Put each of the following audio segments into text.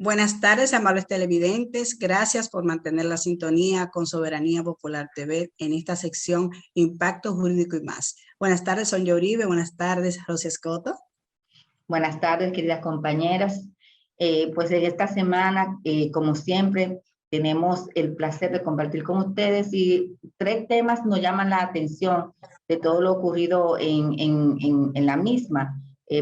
Buenas tardes, amables televidentes. Gracias por mantener la sintonía con Soberanía Popular TV en esta sección Impacto Jurídico y más. Buenas tardes, Sonia Uribe. Buenas tardes, Rosy Escoto. Buenas tardes, queridas compañeras. Pues en esta semana, como siempre, tenemos el placer de compartir con ustedes y 3 temas nos llaman la atención de todo lo ocurrido en la misma.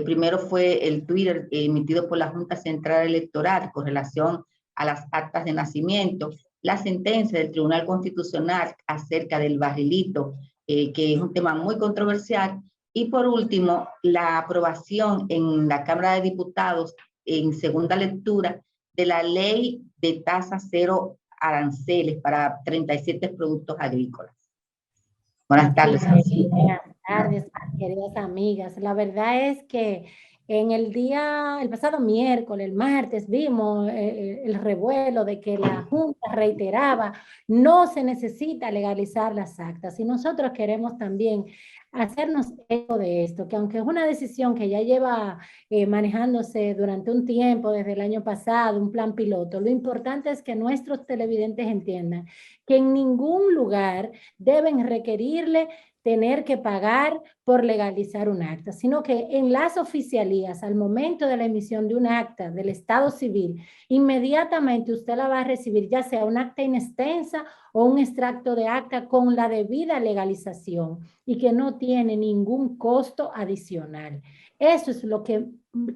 Primero fue el Twitter emitido por la Junta Central Electoral con relación a las actas de nacimiento, la sentencia del Tribunal Constitucional acerca del barrilito, que es un tema muy controversial, y por último, la aprobación en la Cámara de Diputados en segunda lectura de la ley de tasa cero aranceles para 37 productos agrícolas. Buenas tardes. Buenas tardes, queridas amigas. La verdad es que el pasado miércoles, el martes, vimos el revuelo de que la Junta reiteraba, no se necesita legalizar las actas. Y nosotros queremos también hacernos eco de esto, que aunque es una decisión que ya lleva manejándose durante un tiempo, desde el año pasado, un plan piloto, lo importante es que nuestros televidentes entiendan que en ningún lugar deben requerirle tener que pagar por legalizar un acta, sino que en las oficialías, al momento de la emisión de un acta del Estado Civil, inmediatamente usted la va a recibir, ya sea un acta in extensa o un extracto de acta con la debida legalización y que no tiene ningún costo adicional. Eso es lo que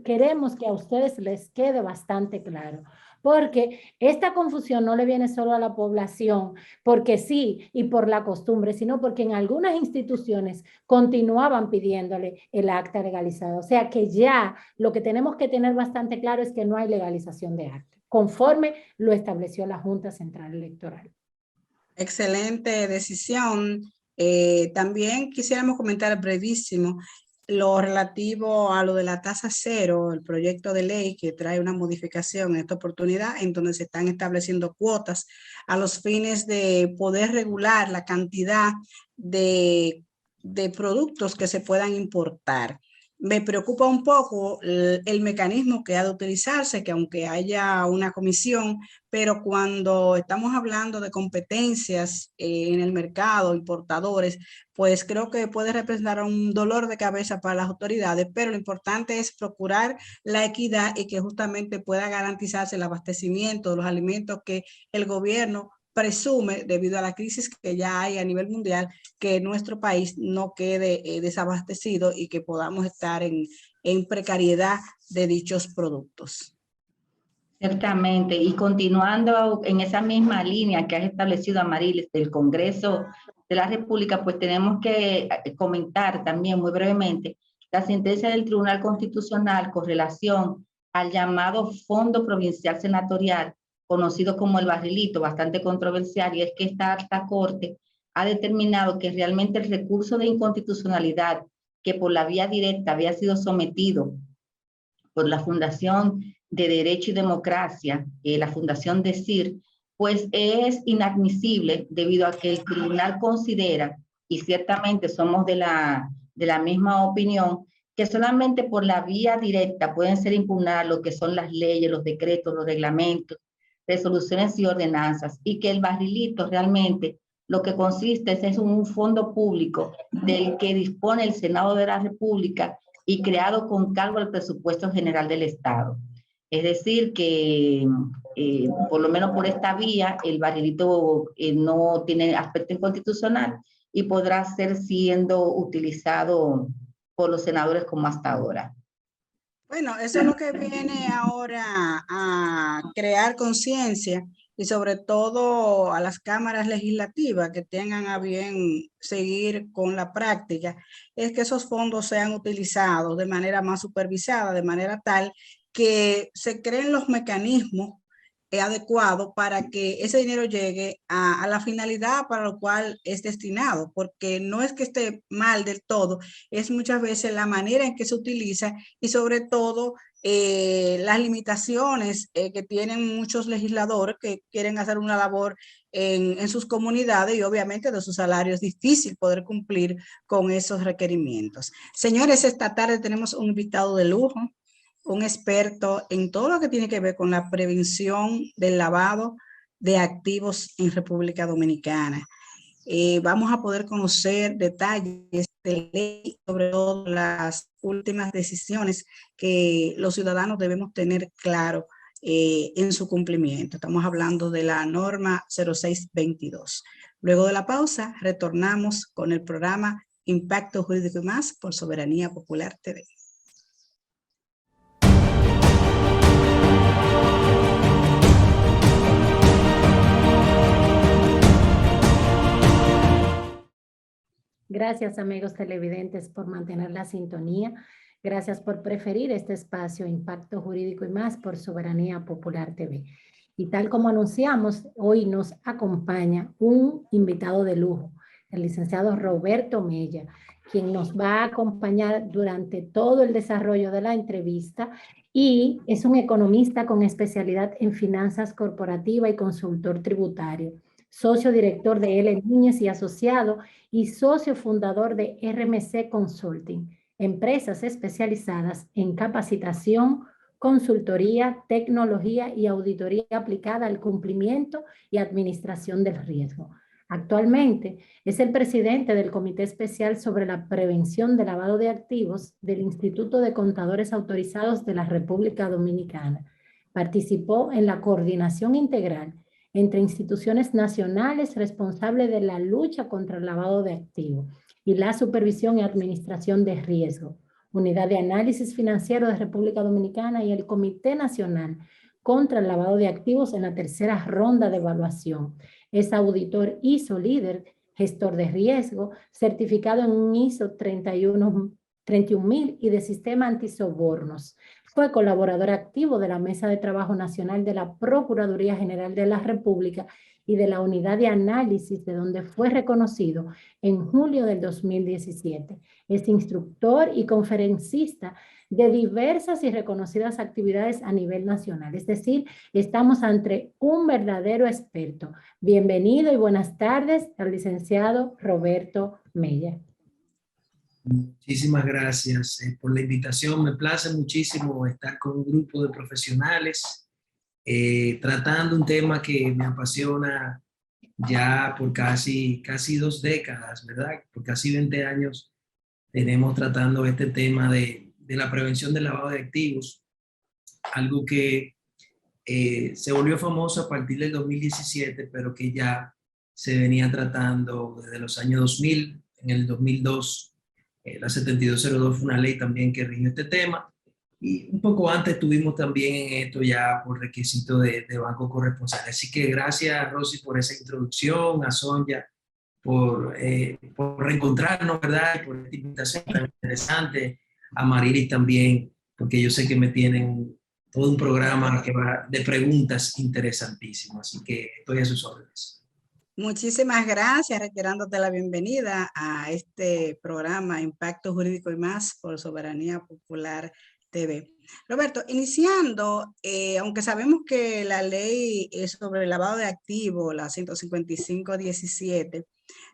queremos que a ustedes les quede bastante claro. Porque esta confusión no le viene solo a la población, porque sí, y por la costumbre, sino porque en algunas instituciones continuaban pidiéndole el acta legalizada. O sea que ya lo que tenemos que tener bastante claro es que no hay legalización de acta, conforme lo estableció la Junta Central Electoral. Excelente decisión. También quisiéramos comentar brevísimo lo relativo a lo de la tasa cero, el proyecto de ley que trae una modificación en esta oportunidad en donde se están estableciendo cuotas a los fines de poder regular la cantidad de productos que se puedan importar. Me preocupa un poco el mecanismo que ha de utilizarse, que aunque haya una comisión, pero cuando estamos hablando de competencias en el mercado, importadores, pues creo que puede representar un dolor de cabeza para las autoridades, pero lo importante es procurar la equidad y que justamente pueda garantizarse el abastecimiento de los alimentos que el gobierno presume, debido a la crisis que ya hay a nivel mundial, que nuestro país no quede desabastecido y que podamos estar en precariedad de dichos productos. Ciertamente, y continuando en esa misma línea que has establecido, Amarilis, del Congreso de la República, pues tenemos que comentar también muy brevemente la sentencia del Tribunal Constitucional con relación al llamado Fondo Provincial Senatorial, conocido como el barrilito, bastante controversial, y es que esta alta corte ha determinado que realmente el recurso de inconstitucionalidad que por la vía directa había sido sometido por la Fundación de Derecho y Democracia, la Fundación DECIR, pues es inadmisible debido a que el tribunal considera, y ciertamente somos de la misma opinión, que solamente por la vía directa pueden ser impugnadas lo que son las leyes, los decretos, los reglamentos, resoluciones y ordenanzas, y que el barrilito realmente lo que consiste es un fondo público del que dispone el Senado de la República y creado con cargo al presupuesto general del Estado. Es decir, que por lo menos por esta vía el barrilito no tiene aspecto inconstitucional y podrá ser siendo utilizado por los senadores como hasta ahora. Bueno, eso es lo que viene ahora a crear conciencia y sobre todo a las cámaras legislativas que tengan a bien seguir con la práctica, es que esos fondos sean utilizados de manera más supervisada, de manera tal que se creen los mecanismos adecuado para que ese dinero llegue a la finalidad para lo cual es destinado, porque no es que esté mal del todo, es muchas veces la manera en que se utiliza y sobre todo las limitaciones que tienen muchos legisladores que quieren hacer una labor en sus comunidades y obviamente de sus salarios es difícil poder cumplir con esos requerimientos. Señores, esta tarde tenemos un invitado de lujo. un experto en todo lo que tiene que ver con la prevención del lavado de activos en República Dominicana. Vamos a poder conocer detalles de ley, sobre todo las últimas decisiones que los ciudadanos debemos tener claro en su cumplimiento. Estamos hablando de la norma 0622. Luego de la pausa, retornamos con el programa Impacto Jurídico y Más por Soberanía Popular TV. Gracias, amigos televidentes, por mantener la sintonía. Gracias por preferir este espacio Impacto Jurídico y Más por Soberanía Popular TV. Y tal como anunciamos, hoy nos acompaña un invitado de lujo, el licenciado Roberto Mella, quien nos va a acompañar durante todo el desarrollo de la entrevista, y es un economista con especialidad en finanzas corporativas y consultor tributario, socio director de L. Núñez y Asociado y socio fundador de RMC Consulting, empresas especializadas en capacitación, consultoría, tecnología y auditoría aplicada al cumplimiento y administración del riesgo. Actualmente es el presidente del Comité Especial sobre la Prevención de Lavado de Activos del Instituto de Contadores Autorizados de la República Dominicana. Participó en la coordinación integral entre instituciones nacionales responsables de la lucha contra el lavado de activos y la supervisión y administración de riesgo, Unidad de Análisis Financiero de República Dominicana y el Comité Nacional contra el Lavado de Activos en la tercera ronda de evaluación. Es auditor ISO líder, gestor de riesgo, certificado en un ISO 31000 y de sistema antisobornos. Fue colaborador activo de la Mesa de Trabajo Nacional de la Procuraduría General de la República y de la Unidad de Análisis, de donde fue reconocido en julio del 2017. Es instructor y conferencista de diversas y reconocidas actividades a nivel nacional. Es decir, estamos ante un verdadero experto. Bienvenido y buenas tardes al licenciado Roberto Mella. Muchísimas gracias por la invitación. Me place muchísimo estar con un grupo de profesionales tratando un tema que me apasiona ya por casi 2 décadas, ¿verdad? Por casi 20 años tenemos tratando este tema de la prevención del lavado de activos, algo que se volvió famoso a partir del 2017, pero que ya se venía tratando desde los años 2000. En el 2002 la 7202 fue una ley también que rigió este tema, y un poco antes tuvimos también en esto ya por requisito de banco corresponsal. Así que gracias, Rosy, por esa introducción, a Sonia por reencontrarnos, ¿verdad? Y por esta invitación tan interesante, a Marilis también, porque yo sé que me tienen todo un programa que va de preguntas interesantísimas, así que estoy a sus órdenes. Muchísimas gracias, reiterándote la bienvenida a este programa Impacto Jurídico y Más por Soberanía Popular TV. Roberto, iniciando, aunque sabemos que la ley sobre el lavado de activos, la 155-17,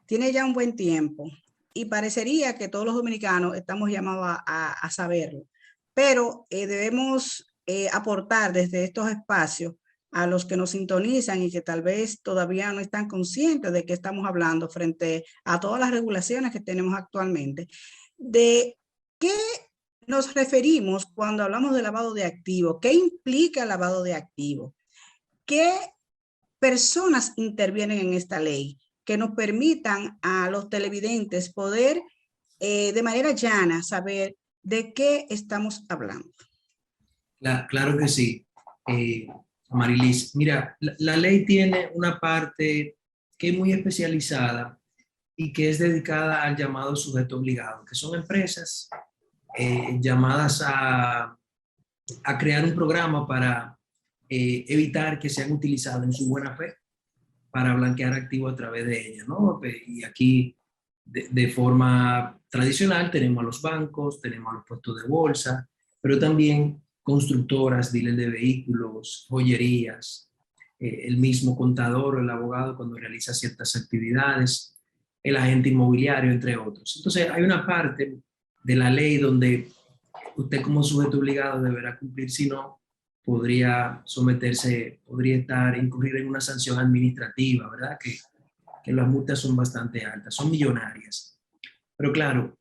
tiene ya un buen tiempo y parecería que todos los dominicanos estamos llamados a saberlo, pero debemos aportar desde estos espacios a los que nos sintonizan y que tal vez todavía no están conscientes de qué estamos hablando frente a todas las regulaciones que tenemos actualmente, de qué nos referimos cuando hablamos de lavado de activos, qué implica el lavado de activos, qué personas intervienen en esta ley que nos permitan a los televidentes poder de manera llana saber de qué estamos hablando. Claro que sí. Marilis, mira, la ley tiene una parte que es muy especializada y que es dedicada al llamado sujeto obligado, que son empresas llamadas a crear un programa para evitar que sean utilizados en su buena fe para blanquear activos a través de ellas, ¿no? Y aquí, de forma tradicional, tenemos a los bancos, tenemos a los puestos de bolsa, pero también constructoras, dealers de vehículos, joyerías, el mismo contador o el abogado cuando realiza ciertas actividades, el agente inmobiliario, entre otros. Entonces, hay una parte de la ley donde usted como sujeto obligado deberá cumplir, si no, podría incurrir en una sanción administrativa, ¿verdad? Que las multas son bastante altas, son millonarias. Pero claro,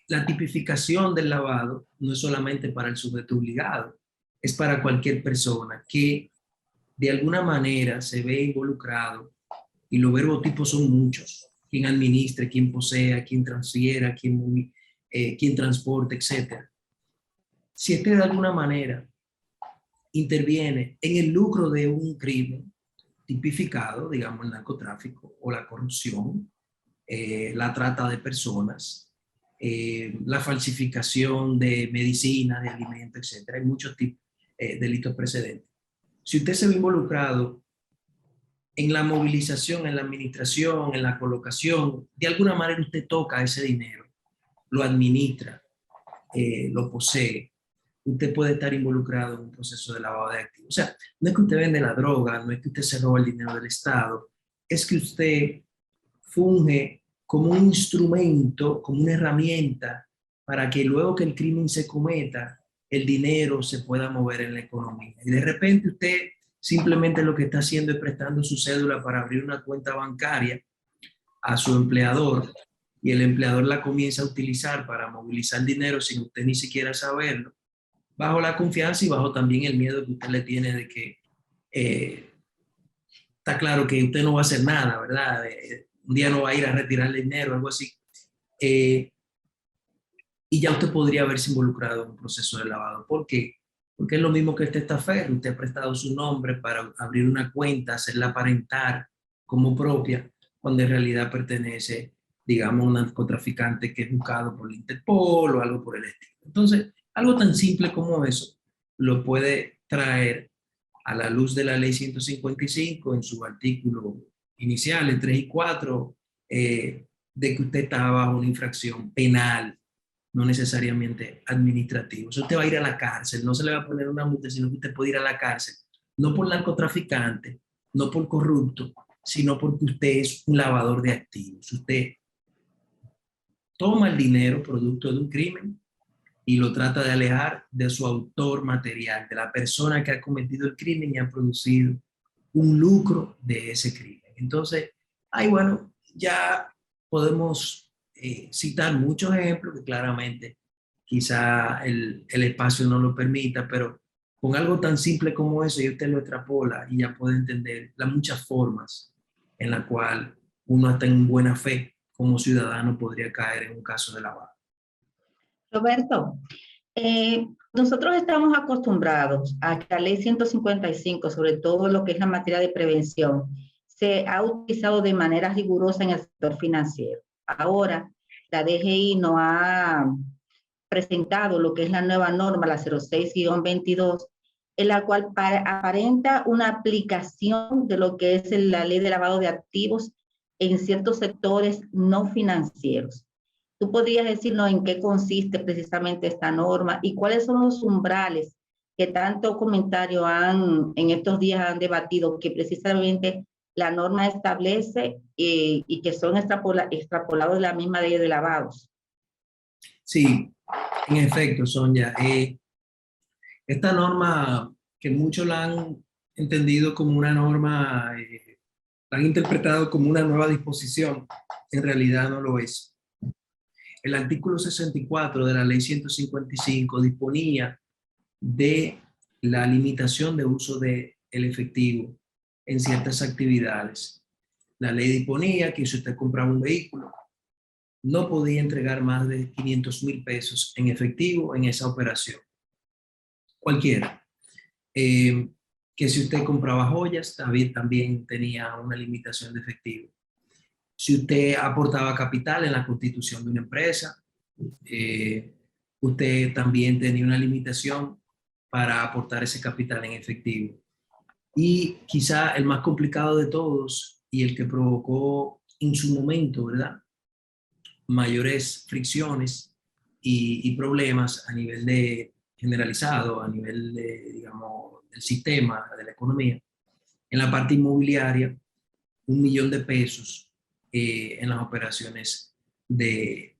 la tipificación del lavado no es solamente para el sujeto obligado, es para cualquier persona que de alguna manera se ve involucrado, y los verbotipos son muchos: quien administre, quien posea, quien transfiera, quien transporte, etc. Si este de alguna manera interviene en el lucro de un crimen tipificado, digamos el narcotráfico o la corrupción, la trata de personas, la falsificación de medicina, de alimentos, etc. Hay muchos delitos precedentes. Si usted se ve involucrado en la movilización, en la administración, en la colocación, de alguna manera usted toca ese dinero, lo administra, lo posee, usted puede estar involucrado en un proceso de lavado de activos. O sea, no es que usted vende la droga, no es que usted se roba el dinero del Estado, es que usted funge como un instrumento, como una herramienta para que luego que el crimen se cometa, el dinero se pueda mover en la economía. Y de repente usted simplemente lo que está haciendo es prestando su cédula para abrir una cuenta bancaria a su empleador, y el empleador la comienza a utilizar para movilizar dinero sin usted ni siquiera saberlo, bajo la confianza y bajo también el miedo que usted le tiene de que está claro que usted no va a hacer nada, ¿verdad? Un día no va a ir a retirar el dinero, algo así. Y ya usted podría haberse involucrado en un proceso de lavado. ¿Por qué? Porque es lo mismo que este estaferro. Usted ha prestado su nombre para abrir una cuenta, hacerla aparentar como propia, cuando en realidad pertenece, digamos, a un narcotraficante que es buscado por la Interpol o algo por el estilo. Entonces, algo tan simple como eso lo puede traer a la luz de la ley 155 en su artículo inicial, 3 y 4, de que usted está bajo una infracción penal, no necesariamente administrativa. O sea, usted va a ir a la cárcel, no se le va a poner una multa, sino que usted puede ir a la cárcel, no por narcotraficante, no por corrupto, sino porque usted es un lavador de activos. Usted toma el dinero producto de un crimen y lo trata de alejar de su autor material, de la persona que ha cometido el crimen y ha producido un lucro de ese crimen. Entonces, bueno, ya podemos citar muchos ejemplos que claramente quizá el espacio no lo permita, pero con algo tan simple como eso, y usted lo extrapola y ya puede entender las muchas formas en las cuales uno hasta en buena fe como ciudadano podría caer en un caso de lavado. Roberto, nosotros estamos acostumbrados a que la ley 155, sobre todo lo que es la materia de prevención, se ha utilizado de manera rigurosa en el sector financiero. Ahora, la DGI nos ha presentado lo que es la nueva norma, la 06-22, en la cual aparenta una aplicación de lo que es la ley de lavado de activos en ciertos sectores no financieros. ¿Tú podrías decirnos en qué consiste precisamente esta norma y cuáles son los umbrales que tanto comentario en estos días han debatido, que precisamente la norma establece y que son extrapolados de la misma ley de lavados? Sí, en efecto, Sonia. Esta norma, que muchos la han entendido como una norma, la han interpretado como una nueva disposición, en realidad no lo es. El artículo 64 de la ley 155 disponía de la limitación de uso del efectivo en ciertas actividades. La ley disponía que si usted compraba un vehículo, no podía entregar más de 500,000 pesos en efectivo en esa operación. Cualquiera. Que si usted compraba joyas, también tenía una limitación de efectivo. Si usted aportaba capital en la constitución de una empresa, usted también tenía una limitación para aportar ese capital en efectivo. Y quizá el más complicado de todos y el que provocó en su momento, ¿verdad?, mayores fricciones y problemas a nivel generalizado, a nivel digamos, del sistema, de la economía, en la parte inmobiliaria, 1 millón de pesos en las operaciones de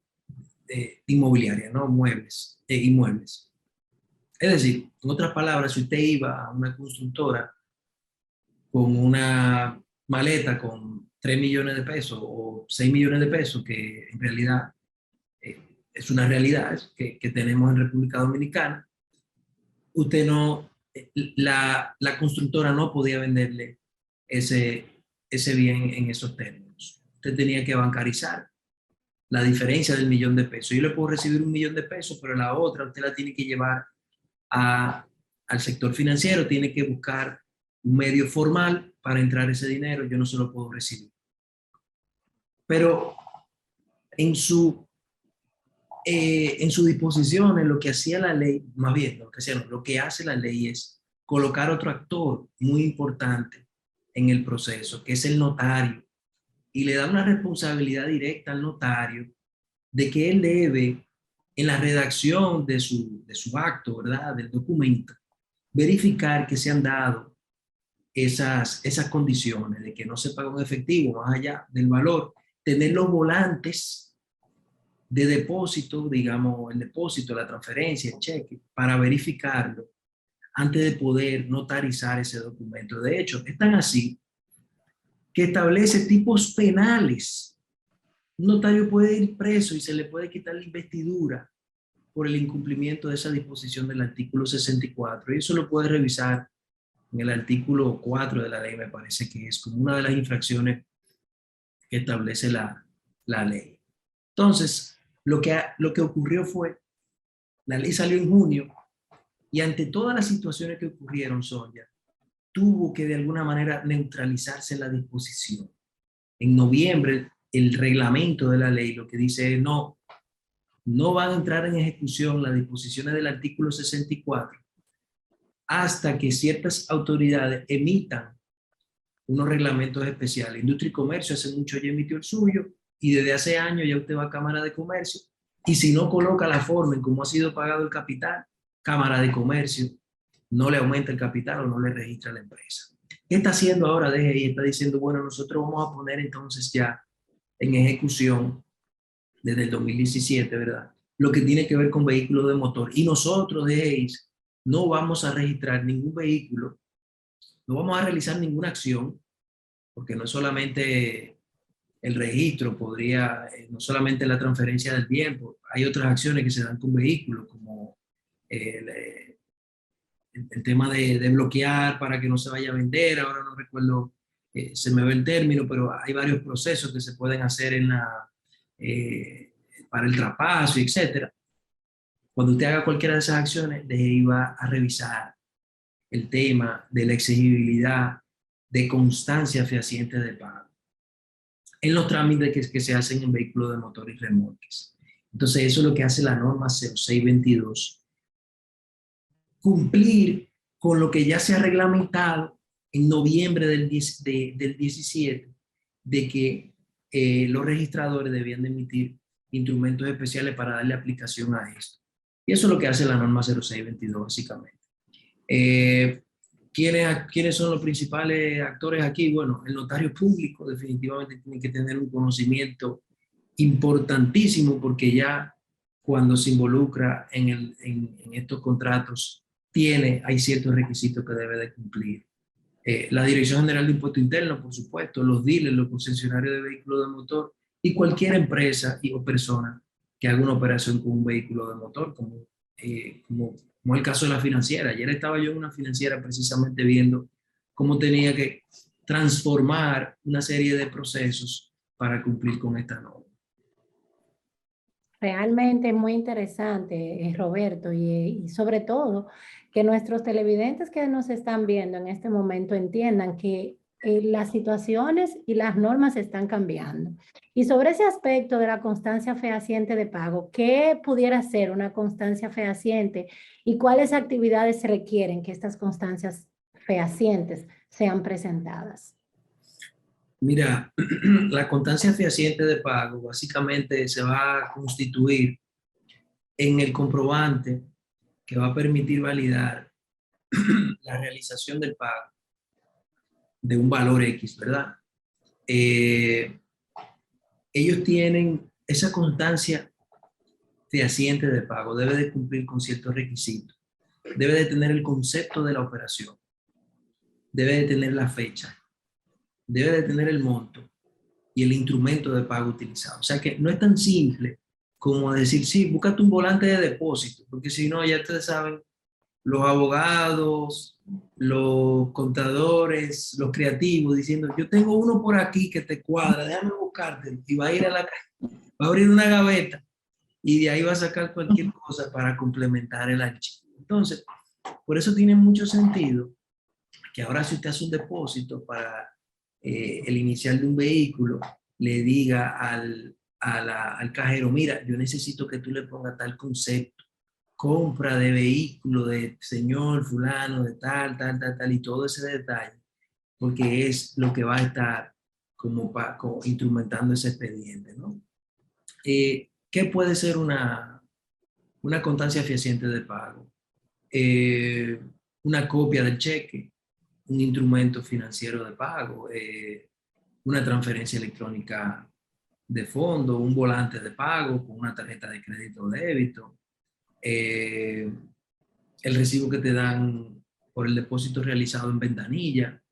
inmobiliaria, ¿no? Muebles. inmuebles. Es decir, en otras palabras, si usted iba a una constructora con una maleta con 3 millones de pesos o 6 millones de pesos, que en realidad es una realidad que tenemos en República Dominicana, usted no, la constructora no podía venderle ese bien en esos términos. Usted tenía que bancarizar la diferencia del millón de pesos. Yo le puedo recibir 1 millón de pesos, pero la otra usted la tiene que llevar al sector financiero, tiene que buscar un medio formal para entrar ese dinero, yo no se lo puedo recibir. Pero en su disposición, en lo que hacía la ley, más bien, lo que hace la ley es colocar otro actor muy importante en el proceso, que es el notario, y le da una responsabilidad directa al notario de que él debe, en la redacción de su acto, ¿verdad?, del documento, verificar que se han dado esas condiciones de que no se paga en efectivo más allá del valor, tener los volantes de depósito, digamos, el depósito, la transferencia, el cheque, para verificarlo antes de poder notarizar ese documento. De hecho, es tan así que establece tipos penales. Un notario puede ir preso y se le puede quitar la investidura por el incumplimiento de esa disposición del artículo 64. Y eso lo puede revisar en el artículo 4 de la ley, me parece que es como una de las infracciones que establece la ley. Entonces, lo que ocurrió fue, la ley salió en junio y ante todas las situaciones que ocurrieron, Sonia, tuvo que de alguna manera neutralizarse la disposición. En noviembre, el reglamento de la ley lo que dice es no van a entrar en ejecución las disposiciones del artículo 64 hasta que ciertas autoridades emitan unos reglamentos especiales. Industria y Comercio hace mucho ya emitió el suyo y desde hace años ya usted va a Cámara de Comercio y si no coloca la forma en cómo ha sido pagado el capital, Cámara de Comercio no le aumenta el capital o no le registra la empresa. ¿Qué está haciendo ahora DGI? Está diciendo, bueno, nosotros vamos a poner entonces ya en ejecución desde el 2017, ¿verdad?, lo que tiene que ver con vehículos de motor. Y nosotros, DGI, no vamos a registrar ningún vehículo, no vamos a realizar ninguna acción, porque no es solamente el registro, no solamente la transferencia del tiempo, hay otras acciones que se dan con vehículos, como el tema de bloquear para que no se vaya a vender, ahora no recuerdo, se me ve el término, pero hay varios procesos que se pueden hacer para el traspaso, etcétera. Cuando usted haga cualquiera de esas acciones, DGI va a revisar el tema de la exigibilidad de constancia fehaciente de pago en los trámites que se hacen en vehículos de motor y remolques. Entonces, eso es lo que hace la norma 0622. Cumplir con lo que ya se ha reglamentado en noviembre del 17, de que los registradores debían de emitir instrumentos especiales para darle aplicación a esto. Y eso es lo que hace la norma 0622, básicamente. ¿Quiénes son los principales actores aquí? Bueno, el notario público definitivamente tiene que tener un conocimiento importantísimo porque ya cuando se involucra en estos contratos hay ciertos requisitos que debe de cumplir. La Dirección General de Impuesto Interno, por supuesto, los dealers, los concesionarios de vehículos de motor y cualquier empresa o persona que haga una operación con un vehículo de motor, como el caso de la financiera. Ayer estaba yo en una financiera precisamente viendo cómo tenía que transformar una serie de procesos para cumplir con esta norma. Realmente muy interesante, Roberto, y sobre todo que nuestros televidentes que nos están viendo en este momento entiendan que las situaciones y las normas están cambiando. Y sobre ese aspecto de la constancia fehaciente de pago, ¿qué pudiera ser una constancia fehaciente y cuáles actividades se requieren que estas constancias fehacientes sean presentadas? Mira, la constancia fehaciente de pago básicamente se va a constituir en el comprobante que va a permitir validar la realización del pago de un valor X, ¿verdad? Ellos tienen esa constancia, fehaciente de pago debe de cumplir con ciertos requisitos. Debe de tener el concepto de la operación, debe de tener la fecha, debe de tener el monto y el instrumento de pago utilizado. O sea que no es tan simple como decir, sí, búscate un volante de depósito, porque si no, ya ustedes saben, los abogados, los contadores, los creativos, diciendo, yo tengo uno por aquí que te cuadra, déjame buscarte, y va a ir a la calle, va a abrir una gaveta, y de ahí va a sacar cualquier cosa para complementar el archivo. Entonces, por eso tiene mucho sentido que ahora si usted hace un depósito para el inicial de un vehículo, le diga al cajero, mira, yo necesito que tú le pongas tal concepto, compra de vehículo de señor fulano, de tal, y todo ese detalle, porque es lo que va a estar como instrumentando ese expediente, ¿no? ¿Qué puede ser una constancia fehaciente de pago? Una copia del cheque, un instrumento financiero de pago, una transferencia electrónica de fondo, un volante de pago con una tarjeta de crédito o débito, el recibo que te dan por el depósito realizado en ventanilla.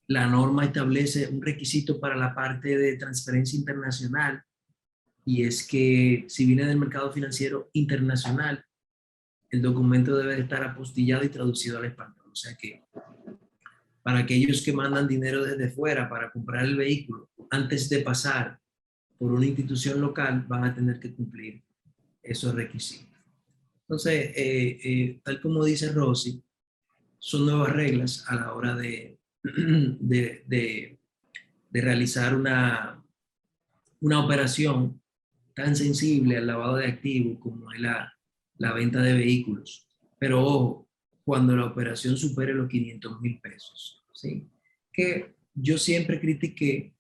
La norma establece un requisito para la parte de transferencia internacional, y es que si viene del mercado financiero internacional, el documento debe estar apostillado y traducido al español. O sea que para aquellos que mandan dinero desde fuera para comprar el vehículo, antes de pasar por una institución local, van a tener que cumplir esos requisitos. Entonces, tal como dice Rosy, son nuevas reglas a la hora de realizar una operación tan sensible al lavado de activos como es la venta de vehículos. Pero ojo, cuando la operación supere los 500,000 pesos, ¿sí? Que yo siempre critiqué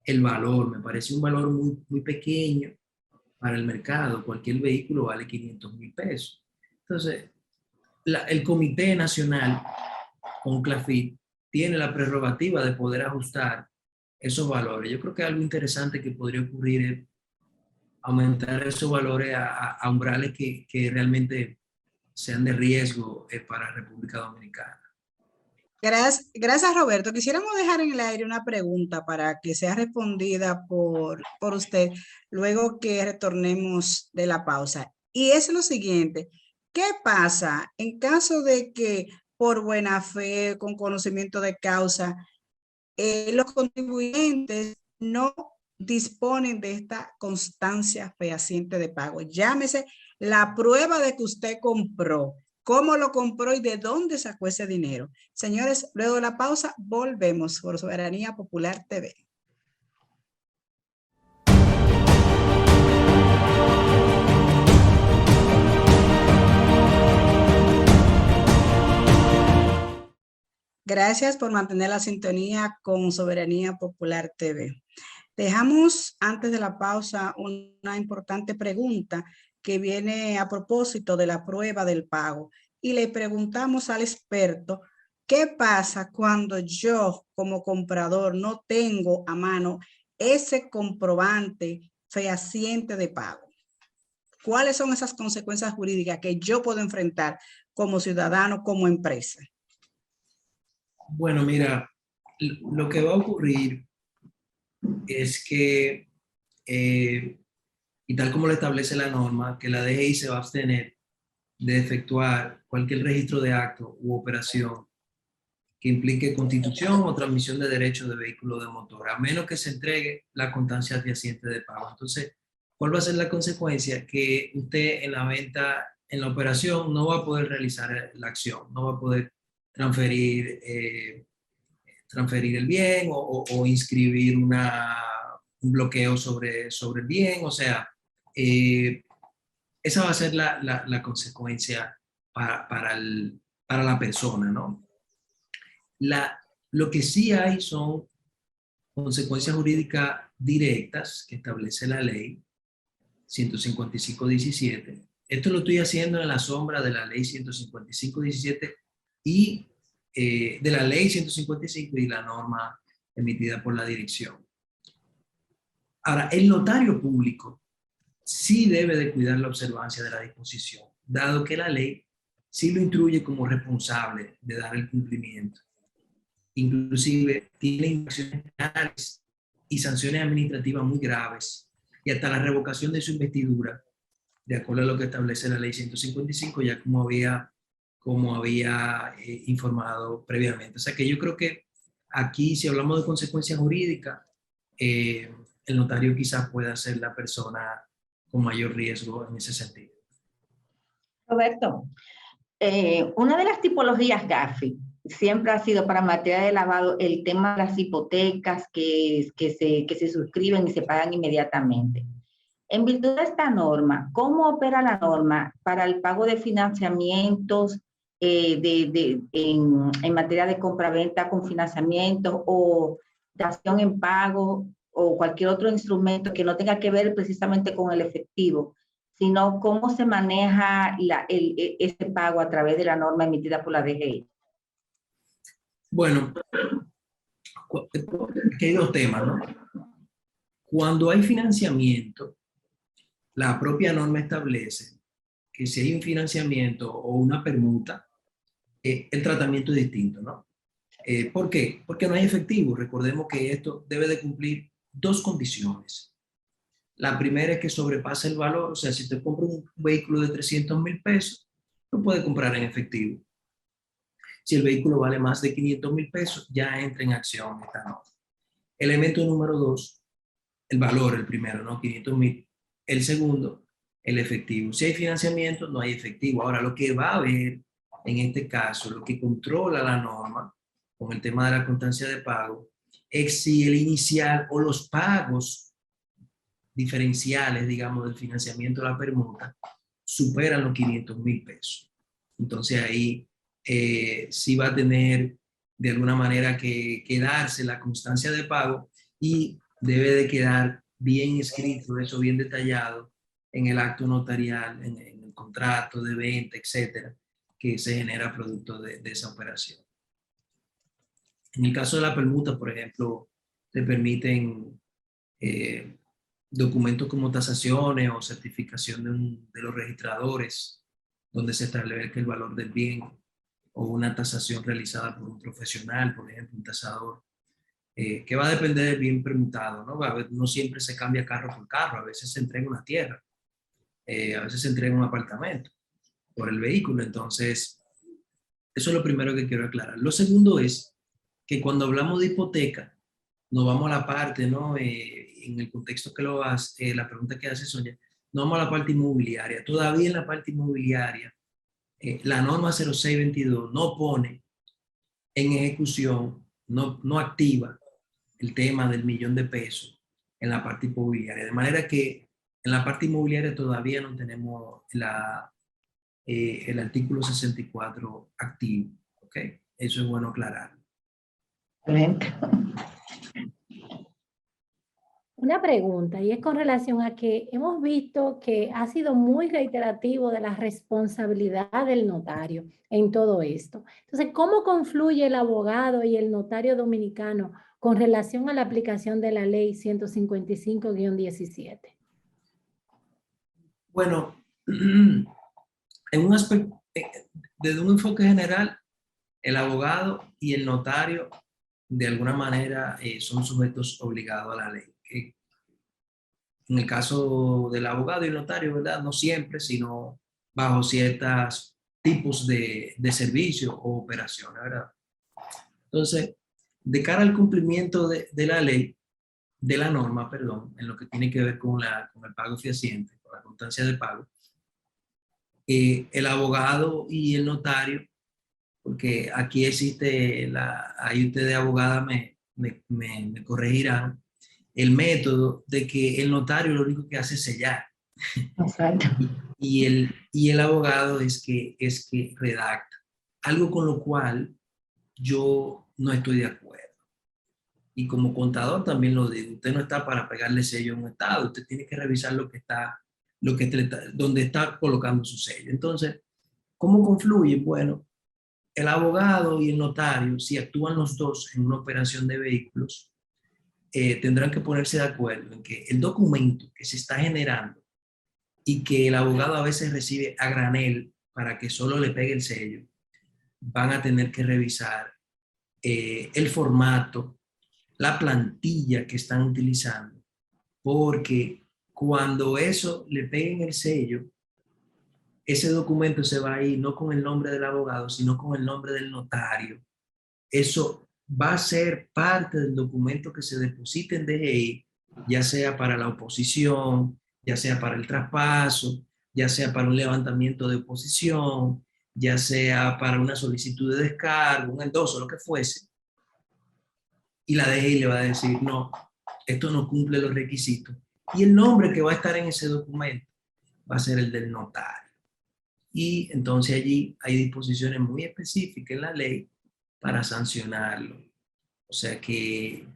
el valor, me parece un valor muy, muy pequeño para el mercado. Cualquier vehículo vale 500,000 pesos. Entonces, el Comité Nacional, con CLAFIT, tiene la prerrogativa de poder ajustar esos valores. Yo creo que algo interesante que podría ocurrir es aumentar esos valores a umbrales que realmente sean de riesgo para República Dominicana. Gracias, Roberto. Quisiéramos dejar en el aire una pregunta para que sea respondida por usted luego que retornemos de la pausa. Y es lo siguiente, ¿qué pasa en caso de que por buena fe, con conocimiento de causa, los contribuyentes no disponen de esta constancia fehaciente de pago? Llámese la prueba de que usted compró, cómo lo compró y de dónde sacó ese dinero. Señores, luego de la pausa, volvemos por Soberanía Popular TV. Gracias por mantener la sintonía con Soberanía Popular TV. Dejamos antes de la pausa una importante pregunta que viene a propósito de la prueba del pago. Y le preguntamos al experto, ¿qué pasa cuando yo como comprador no tengo a mano ese comprobante fehaciente de pago? ¿Cuáles son esas consecuencias jurídicas que yo puedo enfrentar como ciudadano, como empresa? Bueno, mira, lo que va a ocurrir es que, y tal como lo establece la norma, que la DGI se va a abstener de efectuar cualquier registro de acto u operación que implique constitución o transmisión de derechos de vehículo de motor, a menos que se entregue la constancia fehaciente de pago. Entonces, ¿cuál va a ser la consecuencia? Que usted en la venta, en la operación, no va a poder realizar la acción, no va a poder transferir el bien o inscribir un bloqueo sobre el bien. O sea, esa va a ser la consecuencia para la persona, ¿no? Lo que sí hay son consecuencias jurídicas directas que establece la ley 155.17. Esto lo estoy haciendo en la sombra de la ley 155.17 y de la ley 155 y la norma emitida por la dirección. Ahora, el notario público sí debe de cuidar la observancia de la disposición, dado que la ley sí lo instruye como responsable de dar el cumplimiento. Inclusive tiene infracciones penales y sanciones administrativas muy graves, y hasta la revocación de su investidura, de acuerdo a lo que establece la ley 155, ya como había informado previamente. O sea que yo creo que aquí, si hablamos de consecuencias jurídicas, el notario quizás pueda ser la persona con mayor riesgo en ese sentido. Roberto, una de las tipologías GAFI siempre ha sido para materia de lavado el tema de las hipotecas que se suscriben y se pagan inmediatamente. En virtud de esta norma, ¿cómo opera la norma para el pago de financiamientos en materia de compraventa con financiamientos o dación en pago o cualquier otro instrumento que no tenga que ver precisamente con el efectivo, sino cómo se maneja ese pago a través de la norma emitida por la DGI? Bueno, aquí hay dos temas, ¿no? Cuando hay financiamiento, la propia norma establece que si hay un financiamiento o una permuta, el tratamiento es distinto, ¿no? ¿Por qué? Porque no hay efectivo. Recordemos que esto debe de cumplir dos condiciones. La primera es que sobrepase el valor, o sea, si te compras un vehículo de 300,000 pesos, lo puedes comprar en efectivo. Si el vehículo vale más de 500,000 pesos, ya entra en acción esta norma. Elemento número dos, el valor, el primero, ¿no? 500,000. El segundo, el efectivo. Si hay financiamiento, no hay efectivo. Ahora, lo que va a haber en este caso, lo que controla la norma con el tema de la constancia de pago, es si el inicial o los pagos diferenciales, digamos, del financiamiento de la permuta superan los 500,000 pesos. Entonces ahí sí va a tener de alguna manera que darse la constancia de pago y debe de quedar bien escrito, eso bien detallado en el acto notarial, en el contrato de venta, etcétera, que se genera producto de esa operación. En el caso de la permuta, por ejemplo, se permiten documentos como tasaciones o certificación de los registradores, donde se establece el valor del bien, o una tasación realizada por un profesional, por ejemplo, un tasador, que va a depender del bien permutado, ¿no? No siempre se cambia carro por carro, a veces se entrega una tierra, a veces se entrega un apartamento por el vehículo. Entonces, eso es lo primero que quiero aclarar. Lo segundo es que cuando hablamos de hipoteca, nos vamos a la parte, ¿no? En el contexto que lo hace, la pregunta que hace Sonia, nos vamos a la parte inmobiliaria. Todavía en la parte inmobiliaria, la norma 0622 no pone en ejecución, no activa el tema del millón de pesos en la parte inmobiliaria. De manera que en la parte inmobiliaria todavía no tenemos el artículo 64 activo. ¿Ok? Eso es bueno aclarar. Una pregunta, y es con relación a que hemos visto que ha sido muy reiterativo de la responsabilidad del notario en todo esto. Entonces, ¿cómo confluye el abogado y el notario dominicano con relación a la aplicación de la ley 155-17? Bueno, en un aspecto, desde un enfoque general, el abogado y el notario de alguna manera son sujetos obligados a la ley. En el caso del abogado y el notario, ¿verdad? No siempre, sino bajo ciertos tipos de servicios o operaciones, ¿verdad? Entonces, de cara al cumplimiento de la ley, de la norma, perdón, en lo que tiene que ver con el pago fehaciente, con la constancia de pago, el abogado y el notario, porque aquí existe, ahí ustedes abogadas me corregirán, el método de que el notario lo único que hace es sellar. Exacto. Y el abogado es que redacta. Algo con lo cual yo no estoy de acuerdo. Y como contador también lo digo, usted no está para pegarle sello a un estado, usted tiene que revisar donde está colocando su sello. Entonces, ¿cómo confluye? Bueno, el abogado y el notario, si actúan los dos en una operación de vehículos, tendrán que ponerse de acuerdo en que el documento que se está generando y que el abogado a veces recibe a granel para que solo le pegue el sello, van a tener que revisar el formato, la plantilla que están utilizando, porque cuando eso le peguen el sello, ese documento se va a ir no con el nombre del abogado, sino con el nombre del notario. Eso va a ser parte del documento que se deposite en DGI, ya sea para la oposición, ya sea para el traspaso, ya sea para un levantamiento de oposición, ya sea para una solicitud de descargo, un endoso, lo que fuese. Y la DGI le va a decir, no, esto no cumple los requisitos. Y el nombre que va a estar en ese documento va a ser el del notario. Y entonces allí hay disposiciones muy específicas en la ley para sancionarlo. O sea que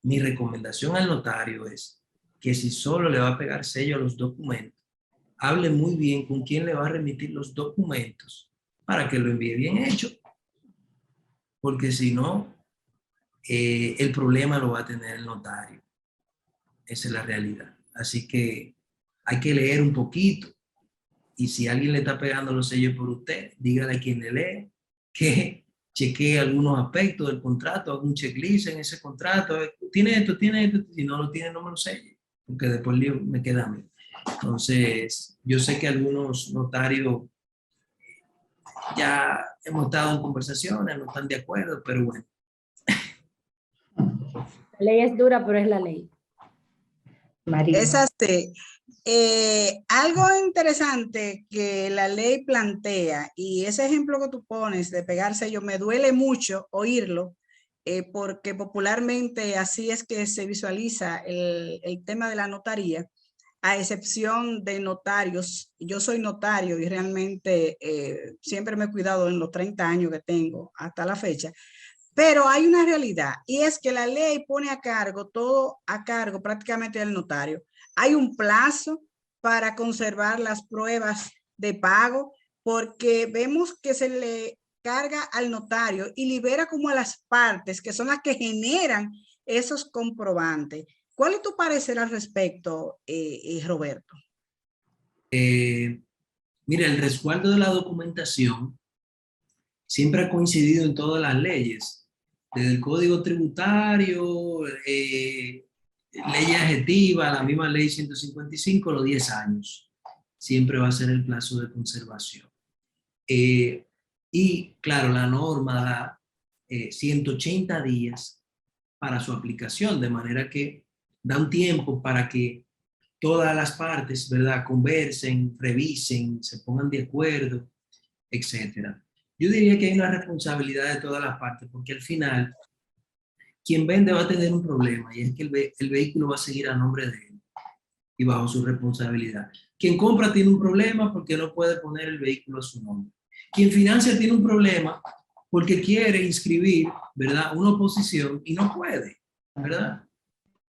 mi recomendación al notario es que si solo le va a pegar sello a los documentos, hable muy bien con quién le va a remitir los documentos para que lo envíe bien hecho. Porque si no, el problema lo va a tener el notario. Esa es la realidad. Así que hay que leer un poquito. Y si alguien le está pegando los sellos por usted, dígale a quien le lee que chequee algunos aspectos del contrato, algún checklist en ese contrato. Tiene esto, si no lo tiene, no me lo selle, porque después me queda a mí. Entonces, yo sé que algunos notarios ya hemos estado en conversaciones, no están de acuerdo, pero bueno. La ley es dura, pero es la ley. María. Es así. Algo interesante que la ley plantea, y ese ejemplo que tú pones de pegar sello, me duele mucho oírlo, porque popularmente así es que se visualiza el tema de la notaría, a excepción de notarios. Yo soy notario y realmente siempre me he cuidado en los 30 años que tengo hasta la fecha. Pero hay una realidad, y es que la ley pone a cargo, todo a cargo prácticamente del notario. Hay un plazo para conservar las pruebas de pago, porque vemos que se le carga al notario y libera como a las partes, que son las que generan esos comprobantes. ¿Cuál es tu parecer al respecto, Roberto? Mira, el resguardo de la documentación siempre ha coincidido en todas las leyes, desde el Código Tributario, ley adjetiva, la misma ley 155, los 10 años. Siempre va a ser el plazo de conservación. Y claro, la norma da 180 días para su aplicación, de manera que da un tiempo para que todas las partes, ¿verdad?, conversen, revisen, se pongan de acuerdo, etcétera. Yo diría que hay una responsabilidad de todas las partes, porque al final, quien vende va a tener un problema, y es que el vehículo va a seguir a nombre de él y bajo su responsabilidad. Quien compra tiene un problema porque no puede poner el vehículo a su nombre. Quien financia tiene un problema porque quiere inscribir, ¿verdad?, una oposición y no puede, ¿verdad?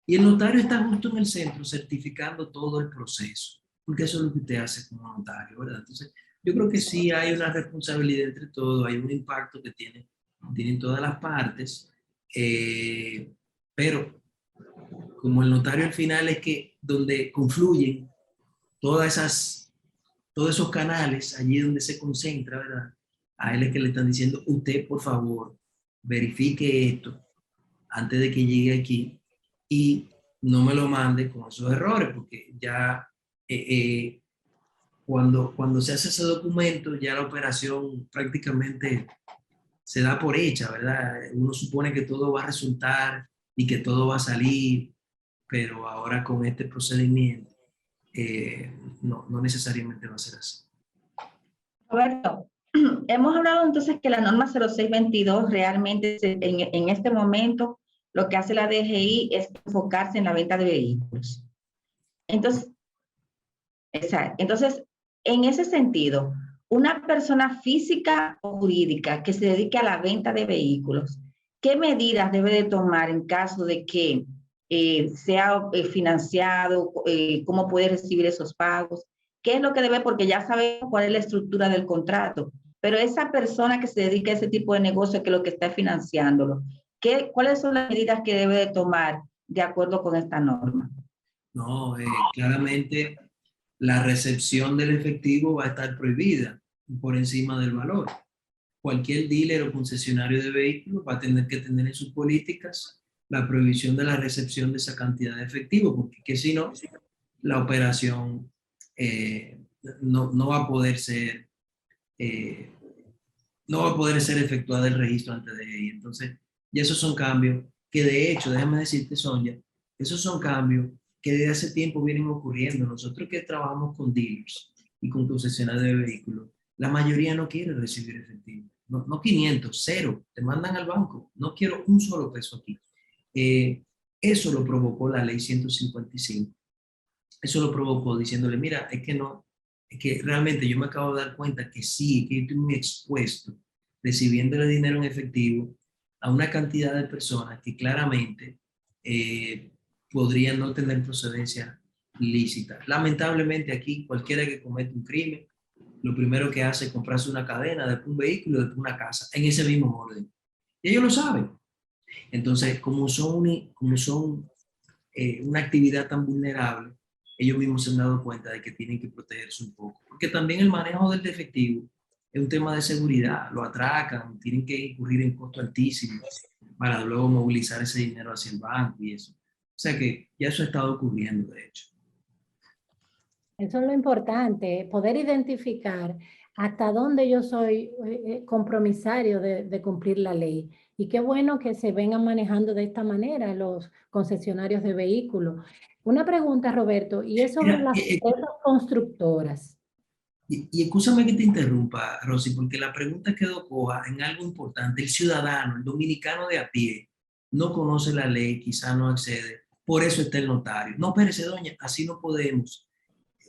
Y el notario está justo en el centro certificando todo el proceso, porque eso es lo que usted hace como notario, ¿verdad? Entonces, yo creo que sí hay una responsabilidad entre todos, hay un impacto que tienen todas las partes, pero como el notario al final es que donde confluyen todos esos canales, allí donde se concentra, ¿verdad? A él es que le están diciendo, usted por favor, verifique esto antes de que llegue aquí y no me lo mande con esos errores, porque ya cuando se hace ese documento, ya la operación prácticamente se da por hecha, ¿verdad? Uno supone que todo va a resultar y que todo va a salir, pero ahora con este procedimiento no necesariamente va a ser así. Roberto, hemos hablado entonces que la norma 0622 realmente en este momento lo que hace la DGI es enfocarse en la venta de vehículos. Entonces, en ese sentido, una persona física o jurídica que se dedique a la venta de vehículos, ¿qué medidas debe de tomar en caso de que sea financiado? ¿Cómo puede recibir esos pagos? ¿Qué es lo que debe? Porque ya sabemos cuál es la estructura del contrato, pero esa persona que se dedica a ese tipo de negocio, que es lo que está financiándolo, ¿cuáles son las medidas que debe de tomar de acuerdo con esta norma? No, claramente la recepción del efectivo va a estar prohibida por encima del valor. Cualquier dealer o concesionario de vehículos va a tener que tener en sus políticas la prohibición de la recepción de esa cantidad de efectivo, porque que si no, la operación no va a poder ser efectuada el registro ante DGI. Entonces, y esos son cambios que de hecho, déjame decirte, Sonia, esos son cambios que desde hace tiempo vienen ocurriendo. Nosotros que trabajamos con dealers y con concesionarios de vehículos, la mayoría no quiere recibir efectivo. No 500, 0, te mandan al banco. No quiero un solo peso aquí. Eso lo provocó la ley 155. Eso lo provocó diciéndole, mira, es que realmente yo me acabo de dar cuenta que sí, que yo estoy muy expuesto recibiéndole dinero en efectivo a una cantidad de personas que claramente podrían no tener procedencia lícita. Lamentablemente aquí cualquiera que comete un crimen, lo primero que hace es comprarse una cadena, después un vehículo, después una casa, en ese mismo orden. Y ellos lo saben. Entonces, como son una actividad tan vulnerable, ellos mismos se han dado cuenta de que tienen que protegerse un poco. Porque también el manejo del efectivo es un tema de seguridad. Lo atracan, tienen que incurrir en costos altísimos para luego movilizar ese dinero hacia el banco y eso. O sea que ya eso ha estado ocurriendo, de hecho. Eso es lo importante, poder identificar hasta dónde yo soy compromisario de cumplir la ley. Y qué bueno que se vengan manejando de esta manera los concesionarios de vehículos. Una pregunta, Roberto, y es sobre las empresas constructoras. Y escúchame que te interrumpa, Rosy, porque la pregunta quedó coja en algo importante. El ciudadano, el dominicano de a pie, no conoce la ley, quizá no accede. Por eso está el notario. No, espérese, doña, así no podemos.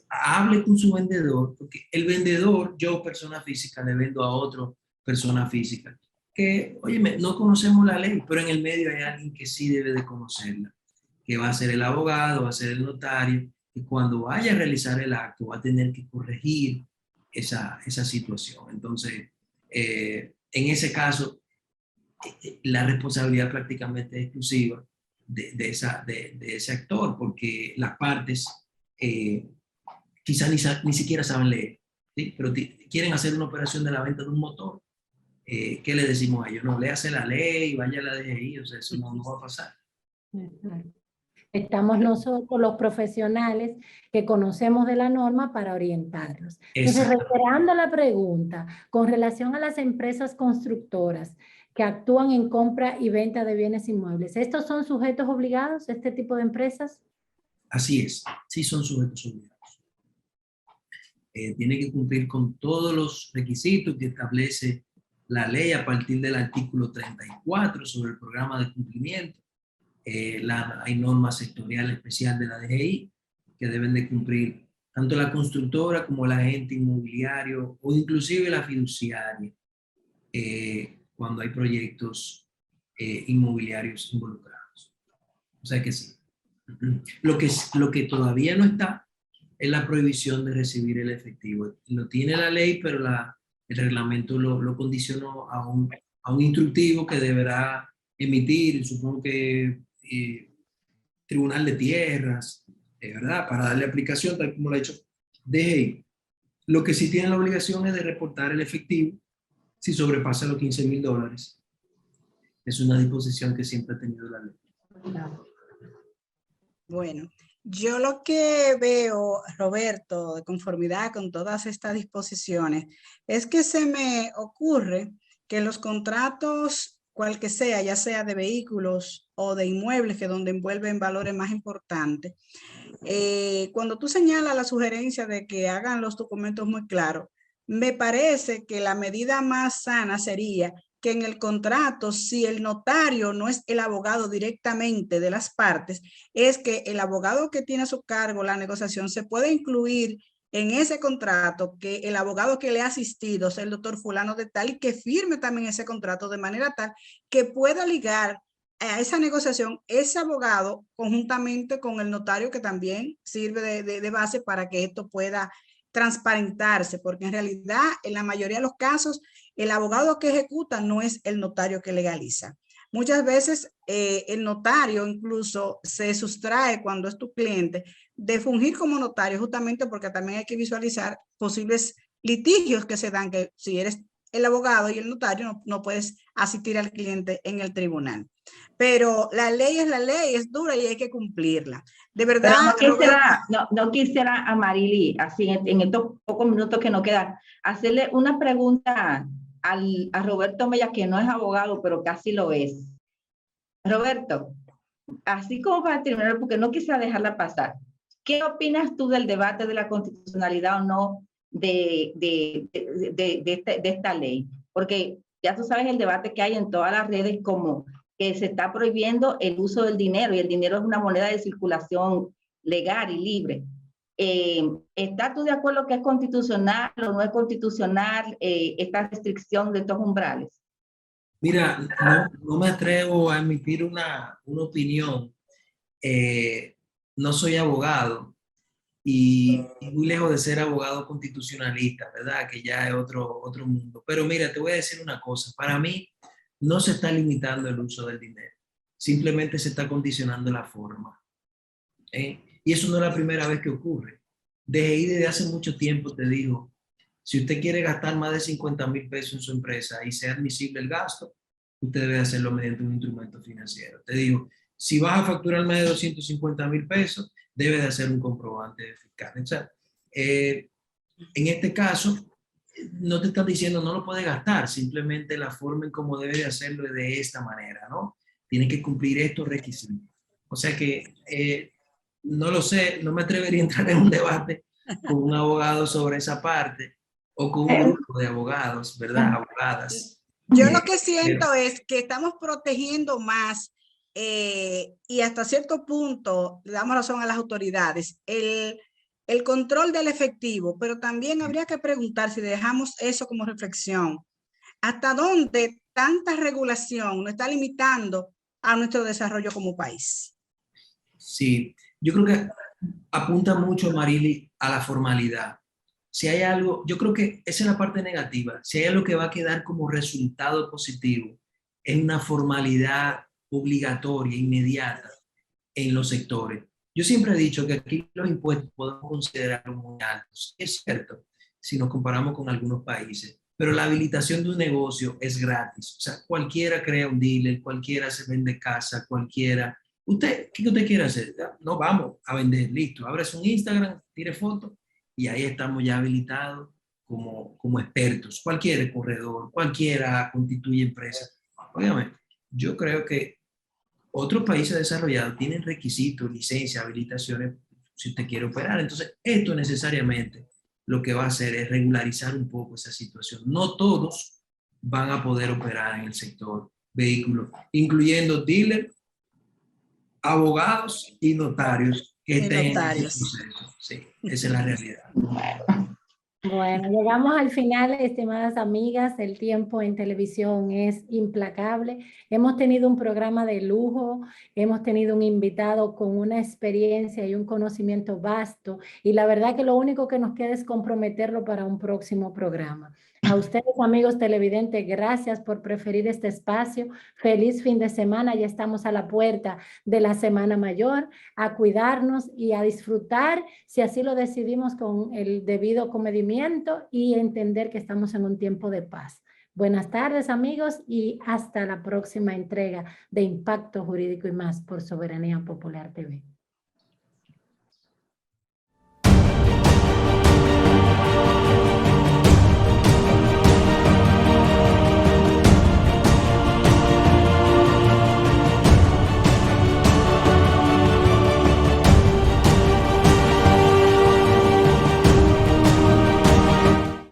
Hable con su vendedor, porque el vendedor, yo persona física, le vendo a otro persona física, que, óyeme, no conocemos la ley, pero en el medio hay alguien que sí debe de conocerla, que va a ser el abogado, va a ser el notario, y cuando vaya a realizar el acto va a tener que corregir esa situación. Entonces, en ese caso, la responsabilidad prácticamente es exclusiva de ese actor, porque las partes quizás ni siquiera saben leer, ¿sí? Pero quieren hacer una operación de la venta de un motor. ¿Qué le decimos a ellos? No, léase la ley, vaya a la DGI, o sea, eso no va a pasar. Estamos nosotros, los profesionales, que conocemos de la norma para orientarlos. Entonces, reiterando la pregunta, con relación a las empresas constructoras que actúan en compra y venta de bienes inmuebles, ¿estos son sujetos obligados, este tipo de empresas? Así es, sí son sujetos obligados. Tiene que cumplir con todos los requisitos que establece la ley a partir del artículo 34 sobre el programa de cumplimiento. Hay normas sectoriales especiales de la DGI que deben de cumplir tanto la constructora como el agente inmobiliario o inclusive la fiduciaria cuando hay proyectos inmobiliarios involucrados. O sea que sí. Lo que todavía no está es la prohibición de recibir el efectivo. Lo tiene la ley, pero el reglamento lo condicionó a un instructivo que deberá emitir, supongo que Tribunal de Tierras, ¿verdad? Para darle aplicación, tal como lo ha hecho DGI. Lo que sí tiene la obligación es de reportar el efectivo si sobrepasa los $15,000. Es una disposición que siempre ha tenido la ley. Bueno, yo lo que veo, Roberto, de conformidad con todas estas disposiciones, es que se me ocurre que los contratos, cual que sea, ya sea de vehículos o de inmuebles, que donde envuelven valores más importantes, cuando tú señalas la sugerencia de que hagan los documentos muy claros, me parece que la medida más sana sería que en el contrato, si el notario no es el abogado directamente de las partes, es que el abogado que tiene a su cargo la negociación se puede incluir en ese contrato que el abogado que le ha asistido sea el doctor fulano de tal y que firme también ese contrato de manera tal que pueda ligar a esa negociación ese abogado conjuntamente con el notario que también sirve de base para que esto pueda transparentarse, porque en realidad en la mayoría de los casos el abogado que ejecuta no es el notario que legaliza. Muchas veces el notario incluso se sustrae cuando es tu cliente de fungir como notario, justamente porque también hay que visualizar posibles litigios que se dan, que si eres el abogado y el notario no puedes asistir al cliente en el tribunal. Pero la ley es la ley, es dura y hay que cumplirla. De verdad, no quisiera a Marily, así en estos pocos minutos que nos quedan, hacerle una pregunta a Roberto Mella, que no es abogado, pero casi lo es. Roberto, así como para terminar, porque no quisiera dejarla pasar, ¿qué opinas tú del debate de la constitucionalidad o no de esta ley? Porque ya tú sabes el debate que hay en todas las redes, como que se está prohibiendo el uso del dinero, y el dinero es una moneda de circulación legal y libre. ¿Estás tú de acuerdo que es constitucional o no es constitucional esta restricción de estos umbrales? Mira, no me atrevo a emitir una opinión. No soy abogado y muy lejos de ser abogado constitucionalista, ¿verdad? Que ya es otro mundo. Pero mira, te voy a decir una cosa. Para mí no se está limitando el uso del dinero. Simplemente se está condicionando la forma. Y eso no es la primera vez que ocurre. Desde hace mucho tiempo te digo, si usted quiere gastar más de 50,000 pesos en su empresa y sea admisible el gasto, usted debe hacerlo mediante un instrumento financiero. Te digo, si vas a facturar más de 250,000 pesos, debe de hacer un comprobante fiscal. O sea, en este caso, no te estás diciendo no lo puedes gastar, simplemente la forma en cómo debe de hacerlo es de esta manera, ¿no? Tiene que cumplir estos requisitos. O sea que no lo sé, no me atrevería a entrar en un debate con un abogado sobre esa parte o con un grupo de abogados, ¿verdad? Abogadas. Yo lo que siento es que estamos protegiendo más y hasta cierto punto le damos razón a las autoridades, el control del efectivo, pero también habría que preguntar, si dejamos eso como reflexión, ¿hasta dónde tanta regulación nos está limitando a nuestro desarrollo como país? Sí, yo creo que apunta mucho, Marily, a la formalidad. Si hay algo, yo creo que esa es la parte negativa. Si hay algo que va a quedar como resultado positivo, es una formalidad obligatoria, inmediata en los sectores. Yo siempre he dicho que aquí los impuestos podemos considerarlos muy altos. Es cierto, si nos comparamos con algunos países, pero la habilitación de un negocio es gratis. O sea, cualquiera crea un dealer, cualquiera se vende casa, cualquiera. ¿Qué usted quiere hacer? No, vamos a vender, listo. Abres un Instagram, tire fotos y ahí estamos ya habilitados como expertos. Cualquier corredor, cualquiera constituye empresa. Obviamente, yo creo que otros países desarrollados tienen requisitos, licencias, habilitaciones, si usted quiere operar. Entonces, esto necesariamente lo que va a hacer es regularizar un poco esa situación. No todos van a poder operar en el sector vehículos, incluyendo dealers, abogados y notarios que estén en ese proceso. Sí, esa es la realidad. Bueno, llegamos al final, estimadas amigas. El tiempo en televisión es implacable. Hemos tenido un programa de lujo, hemos tenido un invitado con una experiencia y un conocimiento vasto, y la verdad que lo único que nos queda es comprometerlo para un próximo programa. A ustedes, amigos televidentes, gracias por preferir este espacio. Feliz fin de semana. Ya estamos a la puerta de la Semana Mayor. A cuidarnos y a disfrutar, si así lo decidimos, con el debido comedimiento, y entender que estamos en un tiempo de paz. Buenas tardes, amigos, y hasta la próxima entrega de Impacto Jurídico y Más por Soberanía Popular TV.